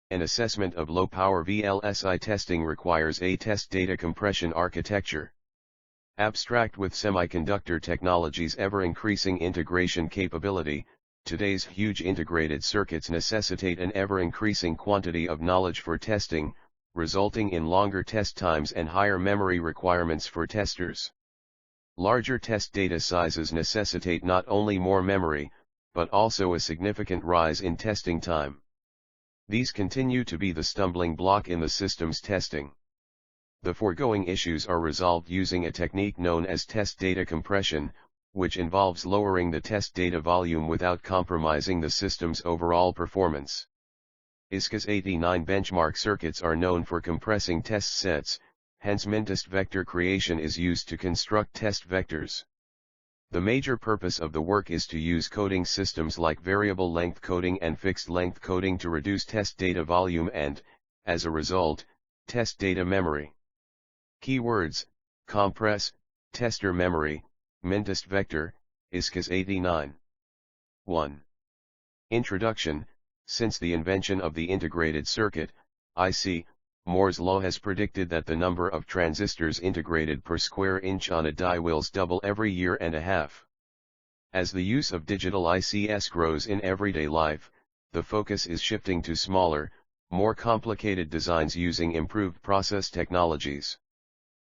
An assessment of low-power VLSI testing requires a test data compression architecture. Abstract with semiconductor technology's ever-increasing integration capability, today's huge integrated circuits necessitate an ever-increasing quantity of knowledge for testing, resulting in longer test times and higher memory requirements for testers. Larger test data sizes necessitate not only more memory, but also a significant rise in testing time. These continue to be the stumbling block in the system's testing. The foregoing issues are resolved using a technique known as test data compression, which involves lowering the test data volume without compromising the system's overall performance. ISCA's 89 benchmark circuits are known for compressing test sets, hence MINTEST vector creation is used to construct test vectors. The major purpose of the work is to use coding systems like variable length coding and fixed length coding to reduce test data volume and, as a result, test data memory. Keywords: compress, tester memory, MINTEST vector, ISCA's 89. 1. Introduction. Since the invention of the integrated circuit, IC, Moore's law has predicted that the number of transistors integrated per square inch on a die will double every year and a half. As the use of digital ICs grows in everyday life, the focus is shifting to smaller, more complicated designs using improved process technologies.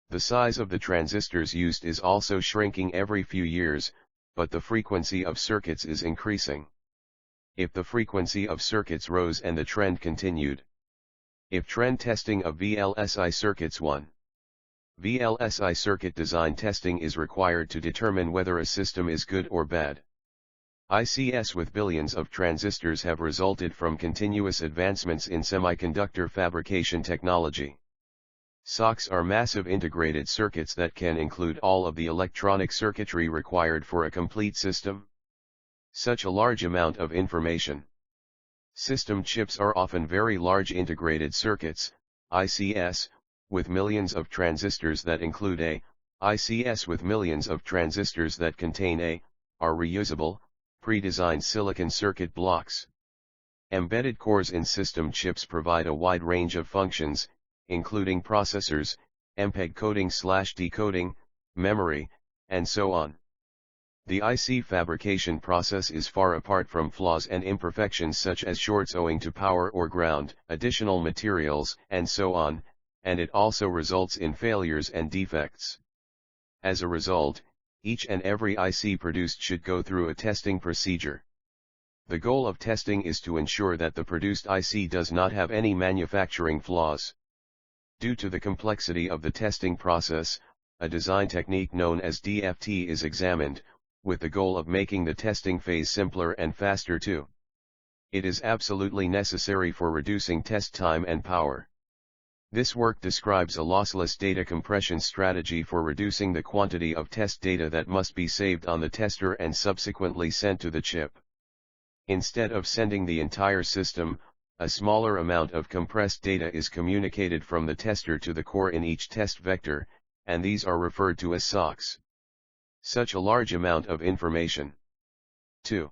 The size of the transistors used is also shrinking every few years, but the frequency of circuits is increasing. If the frequency of circuits rose and the trend continued. If trend testing of VLSI circuits 1. VLSI circuit design testing is required to determine whether a system is good or bad. ICs with billions of transistors have resulted from continuous advancements in semiconductor fabrication technology. SoCs are massive integrated circuits that can include all of the electronic circuitry required for a complete system. Such a large amount of information. System chips are often very large integrated circuits, ICs, with millions of transistors that include a, ICs with millions of transistors that contain a, are reusable, pre-designed silicon circuit blocks. Embedded cores in system chips provide a wide range of functions, including processors, MPEG coding/decoding, memory, and so on. The IC fabrication process is far apart from flaws and imperfections such as shorts owing to power or ground, additional materials, and so on, and it also results in failures and defects. As a result, each and every IC produced should go through a testing procedure. The goal of testing is to ensure that the produced IC does not have any manufacturing flaws. Due to the complexity of the testing process, a design technique known as DFT is examined, with the goal of making the testing phase simpler and faster too. It is absolutely necessary for reducing test time and power. This work describes a lossless data compression strategy for reducing the quantity of test data that must be saved on the tester and subsequently sent to the chip. Instead of sending the entire system, a smaller amount of compressed data is communicated from the tester to the core in each test vector, and these are referred to as SoCs. Such a large amount of information. 2.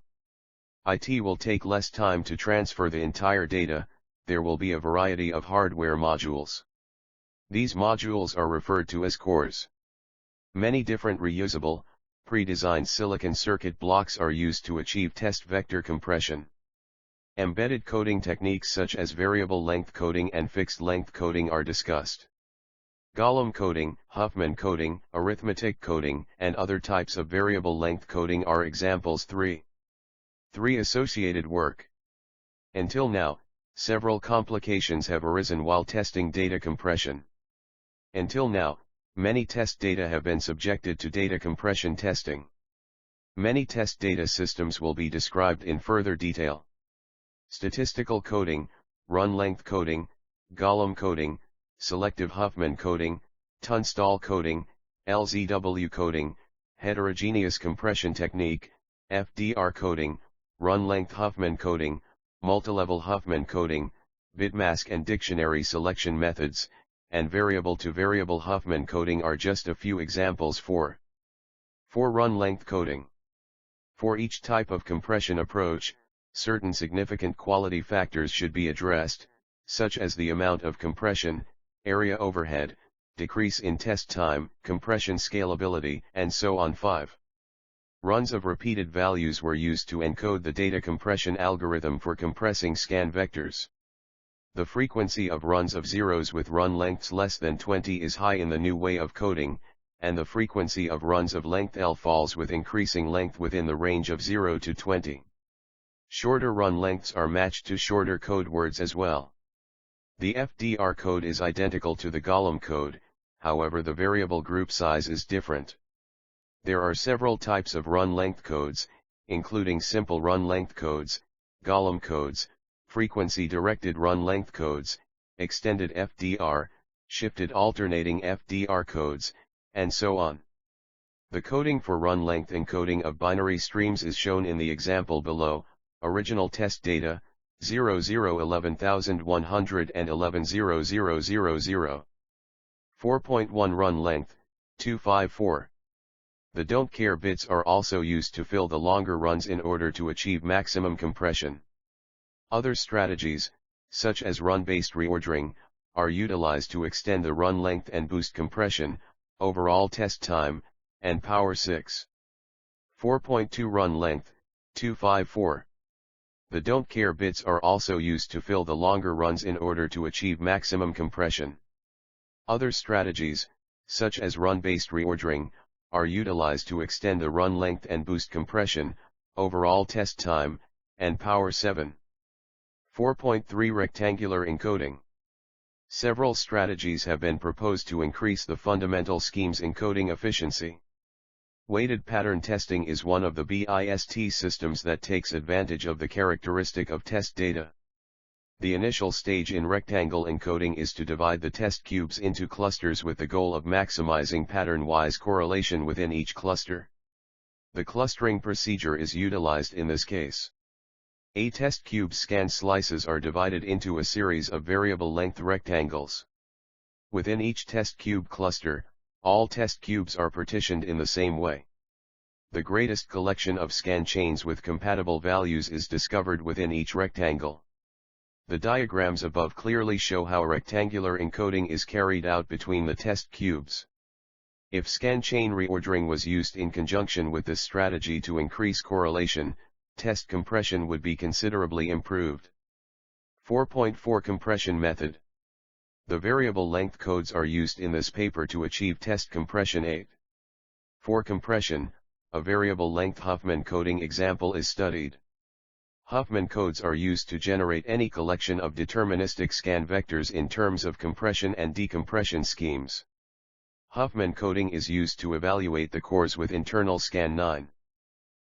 It will take less time to transfer the entire data. There will be a variety of hardware modules. These modules are referred to as cores. Many different reusable, pre-designed silicon circuit blocks are used to achieve test vector compression. Embedded coding techniques such as variable length coding and fixed length coding are discussed. Golem coding, Huffman coding, arithmetic coding, and other types of variable length coding are examples. 3. Associated work. Until now, several complications have arisen while testing data compression. Until now, many test data have been subjected to data compression testing. Many test data systems will be described in further detail. Statistical coding, run length coding, Golem coding, selective Huffman coding, Tunstall coding, LZW coding, heterogeneous compression technique, FDR coding, run length Huffman coding, multilevel Huffman coding, bitmask and dictionary selection methods, and variable to variable Huffman coding are just a few examples. 4. Run length coding. For each type of compression approach, certain significant quality factors should be addressed, such as the amount of compression, area overhead, decrease in test time, compression scalability, and so on. 5. Runs of repeated values were used to encode the data compression algorithm for compressing scan vectors. The frequency of runs of zeros with run lengths less than 20 is high in the new way of coding, and the frequency of runs of length L falls with increasing length within the range of 0 to 20. Shorter run lengths are matched to shorter code words as well. The FDR code is identical to the Golem code, however the variable group size is different. There are several types of run length codes, including simple run length codes, Golem codes, frequency-directed run length codes, extended FDR, shifted alternating FDR codes, and so on. The coding for run length encoding of binary streams is shown in the example below. Original test data, 001111000000. 4.1 run length, 254. The don't care bits are also used to fill the longer runs in order to achieve maximum compression. Other strategies, such as run-based reordering, are utilized to extend the run length and boost compression, overall test time, and power. 6. 4.2 run length, 254. The don't care bits are also used to fill the longer runs in order to achieve maximum compression. Other strategies, such as run-based reordering, are utilized to extend the run length and boost compression, overall test time, and power. 7. 4.3 rectangular encoding. Several strategies have been proposed to increase the fundamental scheme's encoding efficiency. Weighted pattern testing is one of the BIST systems that takes advantage of the characteristic of test data. The initial stage in rectangle encoding is to divide the test cubes into clusters with the goal of maximizing pattern-wise correlation within each cluster. The clustering procedure is utilized in this case. A test cube's scan slices are divided into a series of variable length rectangles. Within each test cube cluster, all test cubes are partitioned in the same way. The greatest collection of scan chains with compatible values is discovered within each rectangle. The diagrams above clearly show how rectangular encoding is carried out between the test cubes. If scan chain reordering was used in conjunction with this strategy to increase correlation, test compression would be considerably improved. 4.4 Compression method. The variable length codes are used in this paper to achieve test compression. 8. For compression, a variable length Huffman coding example is studied. Huffman codes are used to generate any collection of deterministic scan vectors in terms of compression and decompression schemes. Huffman coding is used to evaluate the cores with internal scan 9.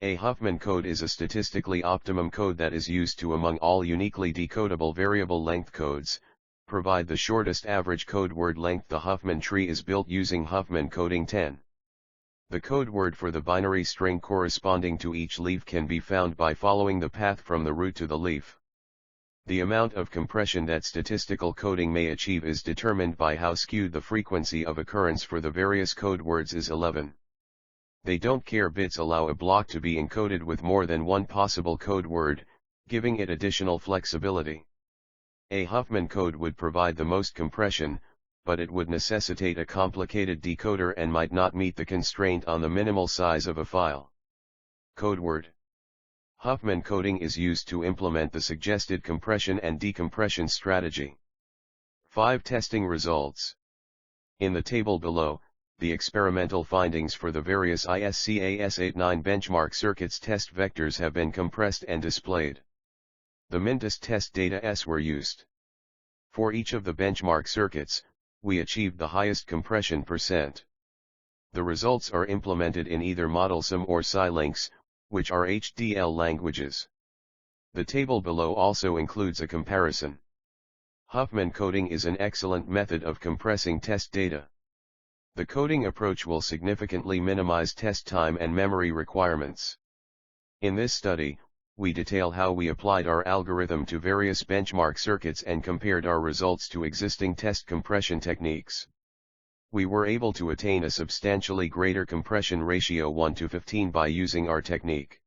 A Huffman code is a statistically optimum code that is used to, among all uniquely decodable variable length codes, provide the shortest average code word length. The Huffman tree is built using Huffman coding 10. The code word for the binary string corresponding to each leaf can be found by following the path from the root to the leaf. The amount of compression that statistical coding may achieve is determined by how skewed the frequency of occurrence for the various code words is. 11. They don't care bits allow a block to be encoded with more than one possible code word, giving it additional flexibility. A Huffman code would provide the most compression, but it would necessitate a complicated decoder and might not meet the constraint on the minimal size of a file. Code word. Huffman coding is used to implement the suggested compression and decompression strategy. 5 Testing results. In the table below, the experimental findings for the various ISCAS89 benchmark circuits test vectors have been compressed and displayed. The MINTEST test data S were used. For each of the benchmark circuits, we achieved the highest compression %. The results are implemented in either ModelSim or Xilinx, which are HDL languages. The table below also includes a comparison. Huffman coding is an excellent method of compressing test data. The coding approach will significantly minimize test time and memory requirements. In this study, we detail how we applied our algorithm to various benchmark circuits and compared our results to existing test compression techniques. We were able to attain a substantially greater compression ratio 1 to 15 by using our technique.